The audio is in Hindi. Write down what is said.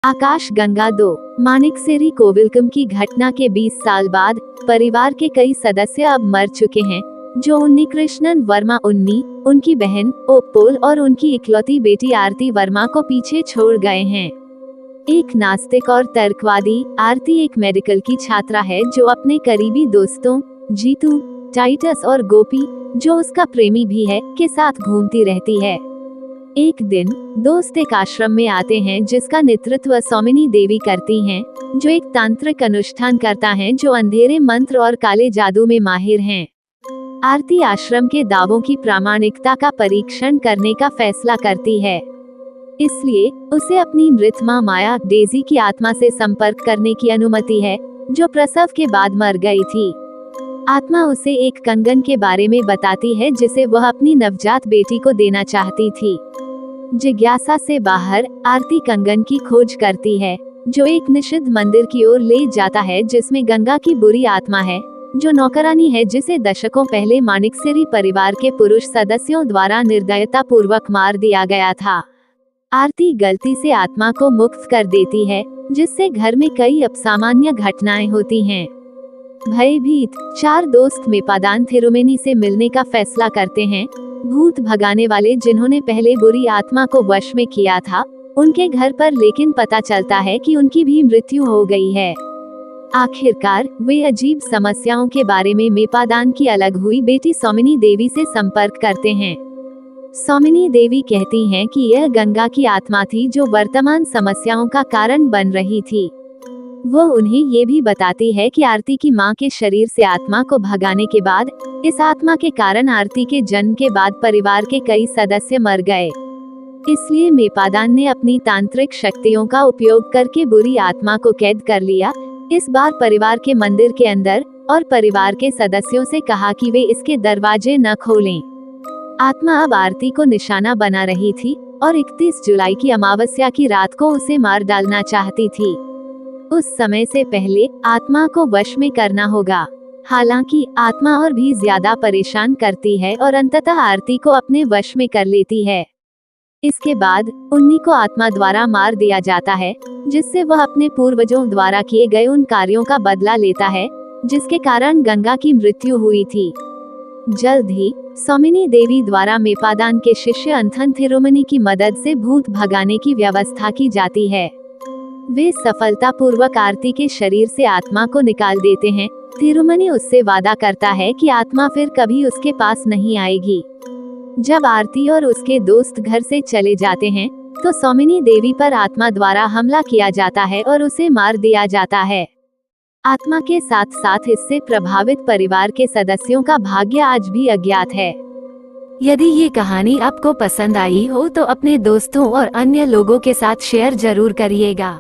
आकाश गंगा 2 मानिकसेरी कोविलकम की घटना के 20 साल बाद परिवार के कई सदस्य अब मर चुके हैं, जो उन्नीकृष्णन वर्मा उन्नी, उनकी बहन ओप्पोल और उनकी इकलौती बेटी आरती वर्मा को पीछे छोड़ गए हैं। एक नास्तिक और तर्कवादी, आरती एक मेडिकल की छात्रा है जो अपने करीबी दोस्तों जीतू, टाइटस और गोपी, जो उसका प्रेमी भी है, के साथ घूमती रहती है। एक दिन दोस्त एक आश्रम में आते हैं जिसका नेतृत्व सौमिनी देवी करती हैं, जो एक तांत्रिक अनुष्ठान करता है जो अंधेरे मंत्र और काले जादू में माहिर हैं। आरती आश्रम के दावों की प्रामाणिकता का परीक्षण करने का फैसला करती है, इसलिए उसे अपनी मृत मां माया डेजी की आत्मा से संपर्क करने की अनुमति है, जो प्रसव के बाद मर गई थी। आत्मा उसे एक कंगन के बारे में बताती है जिसे वह अपनी नवजात बेटी को देना चाहती थी। जिज्ञासा से बाहर आरती कंगन की खोज करती है, जो एक निषिद्ध मंदिर की ओर ले जाता है जिसमें गंगा की बुरी आत्मा है, जो नौकरानी है जिसे दशकों पहले मानिकसेरी परिवार के पुरुष सदस्यों द्वारा निर्दयता पूर्वक मार दिया गया था। आरती गलती से आत्मा को मुक्त कर देती है, जिससे घर में कई असामान्य घटनाएं होती हैं। भयभीत चार दोस्त मेपादान थिरुमेनी से मिलने का फैसला करते हैं। भूत भगाने वाले जिन्होंने पहले बुरी आत्मा को वश में किया था, उनके घर पर लेकिन पता चलता है कि उनकी भी मृत्यु हो गई है। आखिरकार वे अजीब समस्याओं के बारे में मेपादान की अलग हुई बेटी सौमिनी देवी से संपर्क करते हैं। सौमिनी देवी कहती हैं कि यह गंगा की आत्मा थी जो वर्तमान समस्याओं का कारण बन रही थी। वो उन्हें ये भी बताती है कि आरती की मां के शरीर से आत्मा को भगाने के बाद इस आत्मा के कारण आरती के जन्म के बाद परिवार के कई सदस्य मर गए। इसलिए मेपादान ने अपनी तांत्रिक शक्तियों का उपयोग करके बुरी आत्मा को कैद कर लिया, इस बार परिवार के मंदिर के अंदर, और परिवार के सदस्यों से कहा कि वे इसके दरवाजे न खोलें। आत्मा अब आरती को निशाना बना रही थी और 31 जुलाई की अमावस्या की रात को उसे मार डालना चाहती थी। उस समय से पहले आत्मा को वश में करना होगा। हालांकि आत्मा और भी ज्यादा परेशान करती है और अंततः आरती को अपने वश में कर लेती है। इसके बाद उन्नी को आत्मा द्वारा मार दिया जाता है, जिससे वह अपने पूर्वजों द्वारा किए गए उन कार्यों का बदला लेता है जिसके कारण गंगा की मृत्यु हुई थी। जल्द ही सौमिनी देवी द्वारा मेपादान के शिष्य अंथन थिरुमनी की मदद से भूत भगाने की व्यवस्था की जाती है। वे सफलतापूर्वक आरती के शरीर से आत्मा को निकाल देते हैं। थिरुमनी उससे वादा करता है कि आत्मा फिर कभी उसके पास नहीं आएगी। जब आरती और उसके दोस्त घर से चले जाते हैं, तो सौमिनी देवी पर आत्मा द्वारा हमला किया जाता है और उसे मार दिया जाता है। आत्मा के साथ साथ इससे प्रभावित परिवार के सदस्यों का भाग्य आज भी अज्ञात है। यदि ये कहानी आपको पसंद आई हो तो अपने दोस्तों और अन्य लोगों के साथ शेयर जरूर करिएगा।